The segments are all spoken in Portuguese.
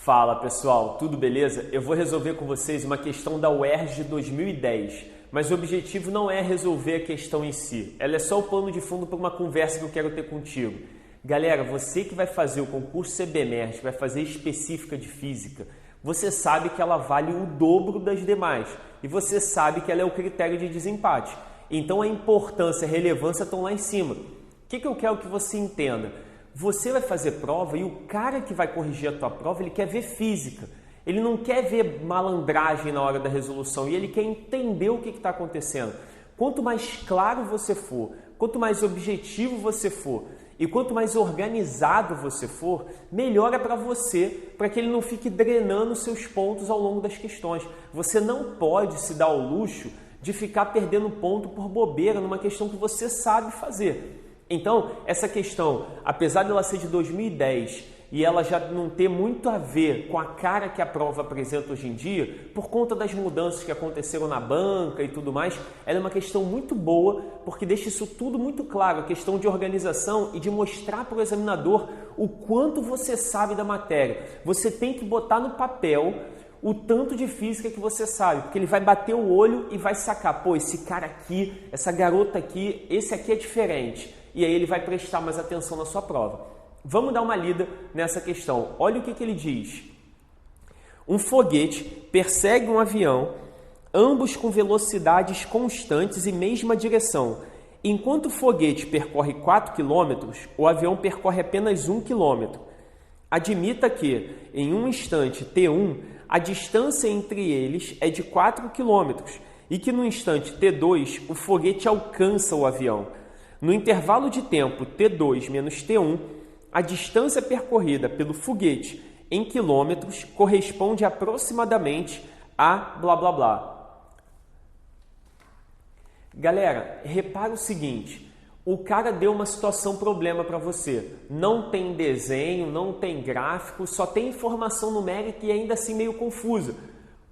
Fala pessoal, tudo beleza? Eu vou resolver com vocês uma questão da UERJ de 2010, mas o objetivo não é resolver a questão em si, ela é só o pano de fundo para uma conversa que eu quero ter contigo. Galera, você que vai fazer o concurso CBMERJ, vai fazer específica de física, você sabe que ela vale o dobro das demais e você sabe que ela é o critério de desempate. Então a importância e a relevância estão lá em cima. O que eu quero que você entenda? Você vai fazer prova e o cara que vai corrigir a tua prova, ele quer ver física. Ele não quer ver malandragem na hora da resolução e ele quer entender o que está acontecendo. Quanto mais claro você for, quanto mais objetivo você for e quanto mais organizado você for, melhor é para você, para que ele não fique drenando seus pontos ao longo das questões. Você não pode se dar o luxo de ficar perdendo ponto por bobeira numa questão que você sabe fazer. Então, essa questão, apesar de ela ser de 2010 e ela já não ter muito a ver com a cara que a prova apresenta hoje em dia, por conta das mudanças que aconteceram na banca e tudo mais, ela é uma questão muito boa, porque deixa isso tudo muito claro, a questão de organização e de mostrar para o examinador o quanto você sabe da matéria. Você tem que botar no papel o tanto de física que você sabe, porque ele vai bater o olho e vai sacar, pô, esse cara aqui, essa garota aqui, esse aqui é diferente. E aí ele vai prestar mais atenção na sua prova. Vamos dar uma lida nessa questão. Olha o que ele diz. Um foguete persegue um avião, ambos com velocidades constantes e mesma direção. Enquanto o foguete percorre 4 km, o avião percorre apenas 1 km. Admita que, em um instante T1, a distância entre eles é de 4 km e que no instante T2 o foguete alcança o avião. No intervalo de tempo T2 menos T1, a distância percorrida pelo foguete em quilômetros corresponde aproximadamente a blá blá blá. Galera, repara o seguinte, o cara deu uma situação problema para você. Não tem desenho, não tem gráfico, só tem informação numérica e ainda assim meio confusa.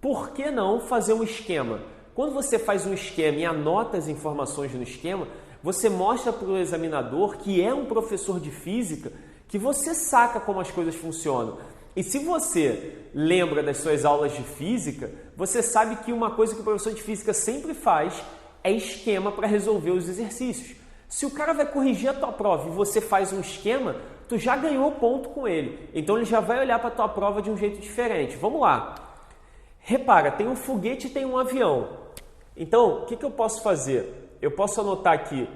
Por que não fazer um esquema? Quando você faz um esquema e anota as informações no esquema, você mostra para o examinador, que é um professor de física, que você saca como as coisas funcionam. E se você lembra das suas aulas de física, você sabe que uma coisa que o professor de física sempre faz é esquema para resolver os exercícios. Se o cara vai corrigir a tua prova e você faz um esquema, tu já ganhou ponto com ele. Então ele já vai olhar para a tua prova de um jeito diferente. Vamos lá. Repara, tem um foguete e tem um avião. Então, o que eu posso fazer? Eu posso anotar aqui,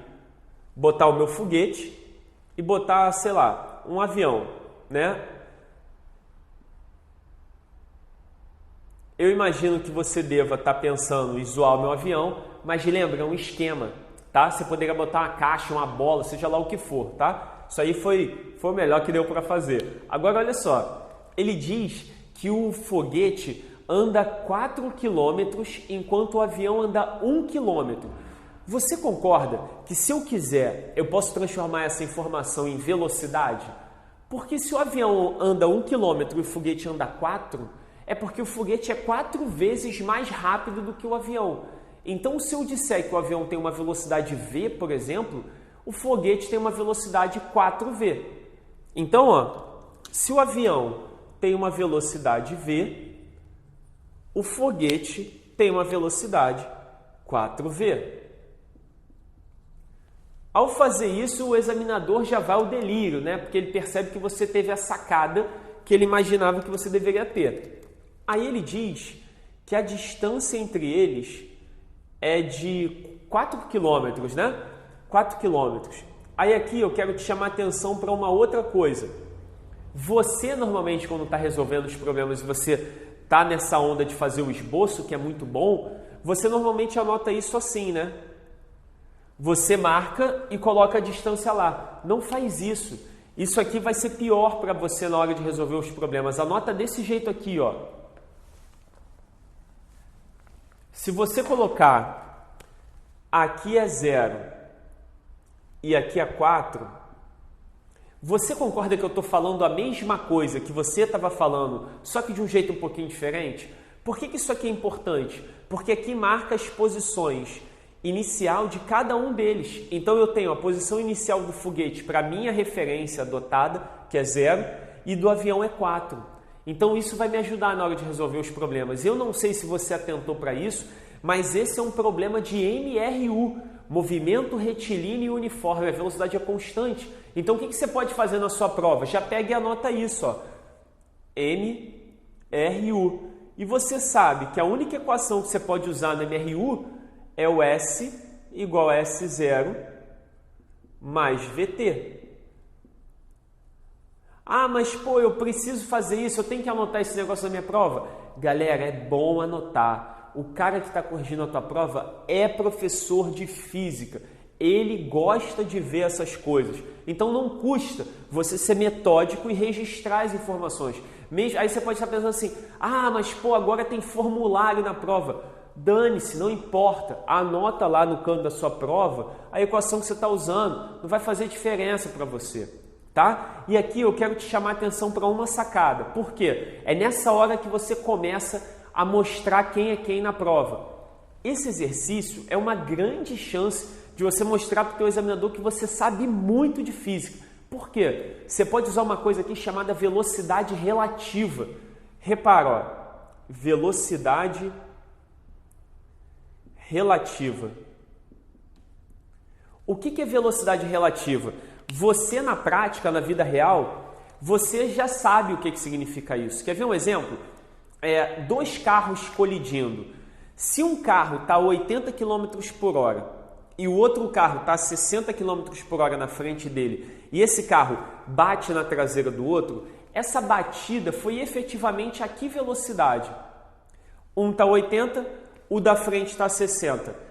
botar o meu foguete e botar, sei lá, um avião, né? Eu imagino que você deva estar pensando em zoar o meu avião, mas lembra, é um esquema, tá? Você poderia botar uma caixa, uma bola, seja lá o que for, tá? Isso aí foi o melhor que deu para fazer. Agora, olha só, ele diz que o foguete anda 4 km enquanto o avião anda 1 km. Você concorda que se eu quiser, eu posso transformar essa informação em velocidade? Porque se o avião anda 1 km e o foguete anda 4, é porque o foguete é 4 vezes mais rápido do que o avião. Então, se eu disser que o avião tem uma velocidade v, por exemplo, o foguete tem uma velocidade 4v. Então, ó, se o avião tem uma velocidade v, o foguete tem uma velocidade 4v. Ao fazer isso, o examinador já vai ao delírio, né? Porque ele percebe que você teve a sacada que ele imaginava que você deveria ter. Aí ele diz que a distância entre eles é de 4 km, né? 4 km. Aí aqui eu quero te chamar a atenção para uma outra coisa. Você normalmente, quando está resolvendo os problemas e você está nessa onda de fazer o esboço, que é muito bom, você normalmente anota isso assim, né? Você marca e coloca a distância lá. Não faz isso. Isso aqui vai ser pior para você na hora de resolver os problemas. Anota desse jeito aqui, ó. Se você colocar aqui é 0 e aqui é 4, você concorda que eu estou falando a mesma coisa que você estava falando, só que de um jeito um pouquinho diferente? Por que isso aqui é importante? Porque aqui marca as posições inicial de cada um deles. Então eu tenho a posição inicial do foguete para minha referência adotada, que é 0, e do avião é 4. Então isso vai me ajudar na hora de resolver os problemas. Eu não sei se você atentou para isso, mas esse é um problema de MRU, movimento retilíneo uniforme, a velocidade é constante. Então o que você pode fazer na sua prova? Já pega e anota isso, ó. MRU. E você sabe que a única equação que você pode usar no MRU é o S igual a S0 mais VT. Ah, mas pô, eu preciso fazer isso, eu tenho que anotar esse negócio na minha prova? Galera, é bom anotar. O cara que está corrigindo a tua prova é professor de física. Ele gosta de ver essas coisas. Então não custa você ser metódico e registrar as informações. Aí você pode estar pensando assim, ah, mas pô, agora tem formulário na prova. Dane-se, não importa. Anota lá no canto da sua prova a equação que você está usando. Não vai fazer diferença para você. Tá? E aqui eu quero te chamar a atenção para uma sacada. Por quê? É nessa hora que você começa a mostrar quem é quem na prova. Esse exercício é uma grande chance de você mostrar para o teu examinador que você sabe muito de física. Por quê? Você pode usar uma coisa aqui chamada velocidade relativa. Repara, ó, velocidade relativa. O que é velocidade relativa? Você na prática, na vida real, você já sabe o que significa isso. Quer ver um exemplo? Dois carros colidindo. Se um carro está a 80 km por hora e o outro carro está a 60 km por hora na frente dele e esse carro bate na traseira do outro, essa batida foi efetivamente a que velocidade? Um está a 80, o da frente está a 60.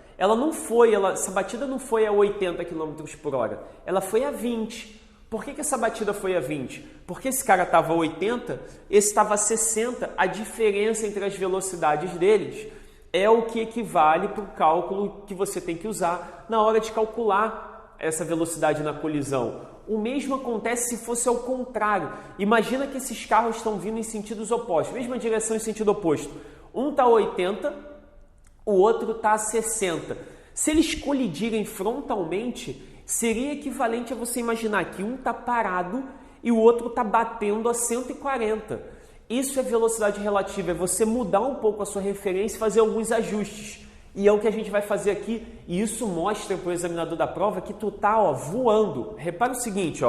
Essa batida não foi a 80 km por hora, ela foi a 20. Por que essa batida foi a 20? Porque esse cara estava a 80, esse estava a 60. A diferença entre as velocidades deles é o que equivale para o cálculo que você tem que usar na hora de calcular essa velocidade na colisão. O mesmo acontece se fosse ao contrário. Imagina que esses carros estão vindo em sentidos opostos, mesma direção em sentido oposto. Um está a 80, o outro está a 60. Se eles colidirem frontalmente, seria equivalente a você imaginar que um está parado e o outro está batendo a 140. Isso é velocidade relativa, é você mudar um pouco a sua referência e fazer alguns ajustes. E é o que a gente vai fazer aqui, e isso mostra para o examinador da prova que tu tá voando. Repara o seguinte,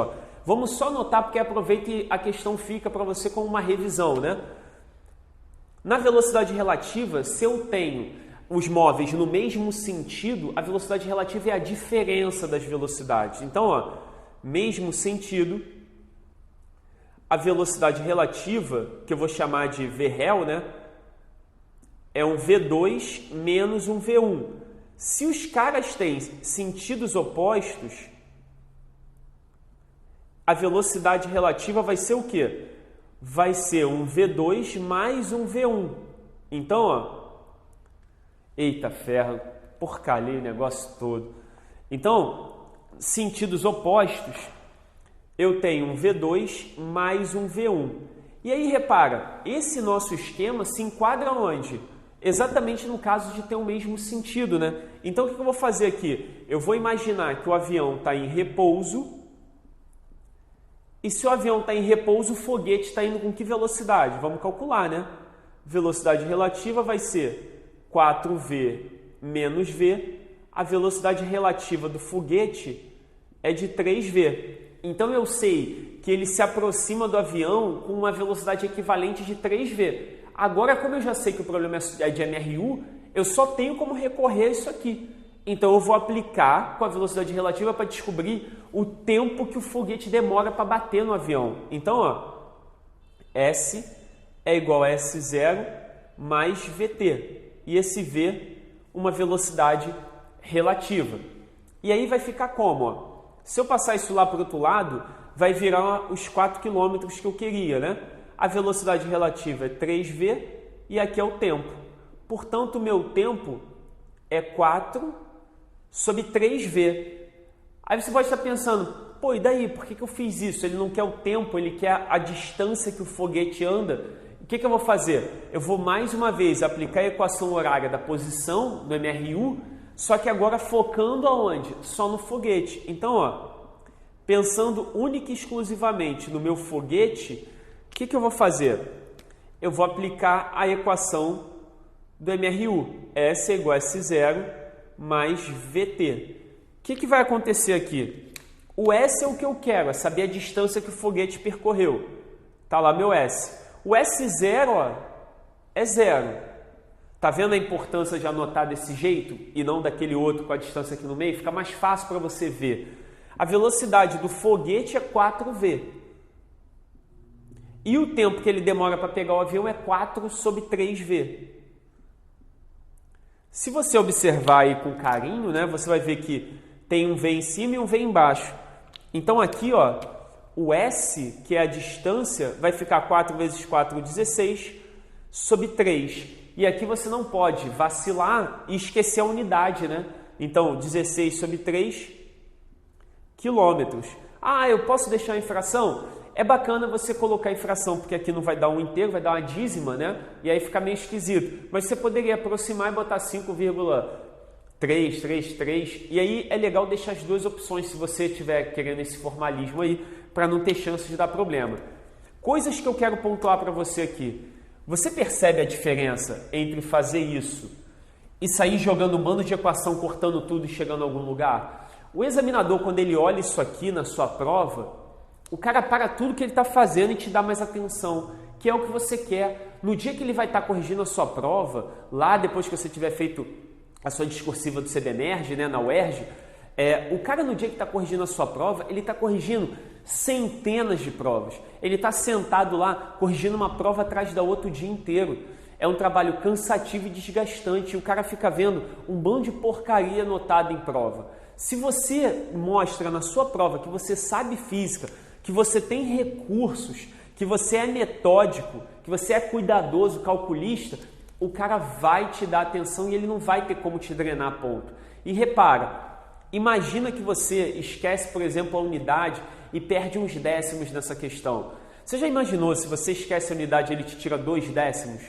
vamos só anotar porque aproveita e a questão fica para você como uma revisão, né? Na velocidade relativa, se eu tenho os móveis no mesmo sentido, a velocidade relativa é a diferença das velocidades. Então, mesmo sentido, a velocidade relativa, que eu vou chamar de VREL, né? É um V2 menos um V1. Se os caras têm sentidos opostos, a velocidade relativa vai ser o quê? Vai ser um V2 mais um V1. Então, eita ferro, porcaria o negócio todo. Então, sentidos opostos, eu tenho um V2 mais um V1. E aí, repara, esse nosso esquema se enquadra onde? Exatamente no caso de ter o mesmo sentido, né? Então, o que eu vou fazer aqui? Eu vou imaginar que o avião está em repouso. E se o avião está em repouso, o foguete está indo com que velocidade? Vamos calcular, né? Velocidade relativa vai ser 4V menos V. A velocidade relativa do foguete é de 3V. Então, eu sei que ele se aproxima do avião com uma velocidade equivalente de 3V. Agora, como eu já sei que o problema é de MRU, eu só tenho como recorrer a isso aqui. Então, eu vou aplicar com a velocidade relativa para descobrir o tempo que o foguete demora para bater no avião. Então, S é igual a S0 mais VT. E esse V, uma velocidade relativa. E aí vai ficar como? Se eu passar isso lá para o outro lado, vai virar os 4 km que eu queria, né? A velocidade relativa é 3V e aqui é o tempo. Portanto, o meu tempo é 4 sobre 3V. Aí você pode estar pensando, pô, e daí? Por que eu fiz isso? Ele não quer o tempo, ele quer a distância que o foguete anda. O que eu vou fazer? Eu vou mais uma vez aplicar a equação horária da posição do MRU, só que agora focando aonde? Só no foguete. Então, pensando única e exclusivamente no meu foguete, o que eu vou fazer? eu vou aplicar a equação do MRU. S é igual a S0 mais VT. O que vai acontecer aqui? O S é o que eu quero, é saber a distância que o foguete percorreu. Tá lá meu S. O S0, ó, é 0. Tá vendo a importância de anotar desse jeito e não daquele outro com a distância aqui no meio? Fica mais fácil para você ver. A velocidade do foguete é 4V. E o tempo que ele demora para pegar o avião é 4 sobre 3V. Se você observar aí com carinho, né, você vai ver que tem um V em cima e um V embaixo. Então aqui, ó, o S, que é a distância, vai ficar 4 vezes 4, 16, sobre 3. E aqui você não pode vacilar e esquecer a unidade, né? Então, 16 sobre 3 quilômetros. Ah, eu posso deixar em fração? É bacana você colocar em fração, porque aqui não vai dar um inteiro, vai dar uma dízima, né? E aí fica meio esquisito. Mas você poderia aproximar e botar 5,333. E aí é legal deixar as duas opções, se você estiver querendo esse formalismo aí, para não ter chance de dar problema. Coisas que eu quero pontuar para você aqui. Você percebe a diferença entre fazer isso e sair jogando um bando de equação, cortando tudo e chegando a algum lugar? O examinador, quando ele olha isso aqui na sua prova, o cara para tudo que ele está fazendo e te dá mais atenção, que é o que você quer. No dia que ele vai estar corrigindo a sua prova, lá depois que você tiver feito a sua discursiva do CBMERG, né, na UERJ, o cara no dia que está corrigindo a sua prova, ele está corrigindo centenas de provas. Ele está sentado lá corrigindo uma prova atrás da outra o dia inteiro. É um trabalho cansativo e desgastante. E o cara fica vendo um bando de porcaria anotada em prova. Se você mostra na sua prova que você sabe física, que você tem recursos, que você é metódico, que você é cuidadoso, calculista, o cara vai te dar atenção e ele não vai ter como te drenar ponto. E repara, imagina que você esquece, por exemplo, a unidade e perde uns décimos nessa questão. Você já imaginou se você esquece a unidade e ele te tira 2 décimos?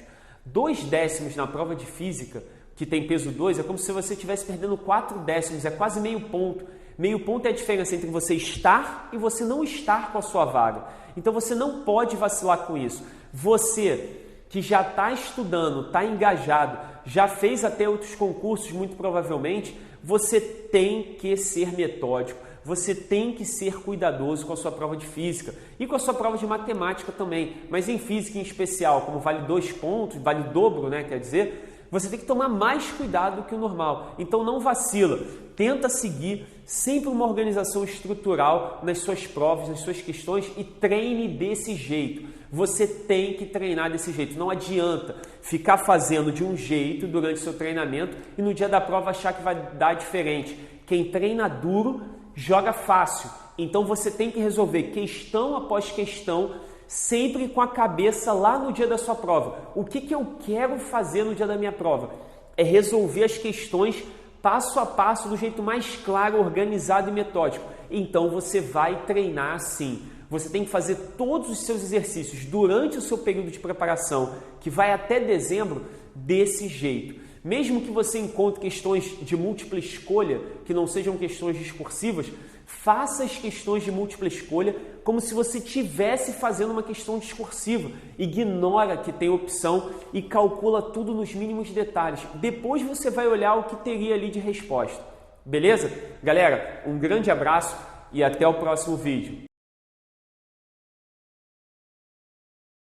2 décimos na prova de física, que tem peso 2, é como se você estivesse perdendo 4 décimos, é quase meio ponto. Meio ponto é a diferença entre você estar e você não estar com a sua vaga. Então você não pode vacilar com isso. Você que já está estudando, está engajado, já fez até outros concursos, muito provavelmente, você tem que ser metódico, você tem que ser cuidadoso com a sua prova de física e com a sua prova de matemática também, mas em física em especial, como vale 2 pontos, vale o dobro, né, quer dizer, você tem que tomar mais cuidado do que o normal. Então não vacila, tenta seguir sempre uma organização estrutural nas suas provas, nas suas questões e treine desse jeito. Você tem que treinar desse jeito. Não adianta ficar fazendo de um jeito durante o seu treinamento e no dia da prova achar que vai dar diferente. Quem treina duro, joga fácil. Então você tem que resolver questão após questão, sempre com a cabeça lá no dia da sua prova. O que eu quero fazer no dia da minha prova? É resolver as questões passo a passo, do jeito mais claro, organizado e metódico. Então você vai treinar assim. Você tem que fazer todos os seus exercícios durante o seu período de preparação, que vai até dezembro, desse jeito. Mesmo que você encontre questões de múltipla escolha, que não sejam questões discursivas, faça as questões de múltipla escolha como se você estivesse fazendo uma questão discursiva. Ignora que tem opção e calcula tudo nos mínimos detalhes. Depois você vai olhar o que teria ali de resposta. Beleza? Galera, um grande abraço e até o próximo vídeo.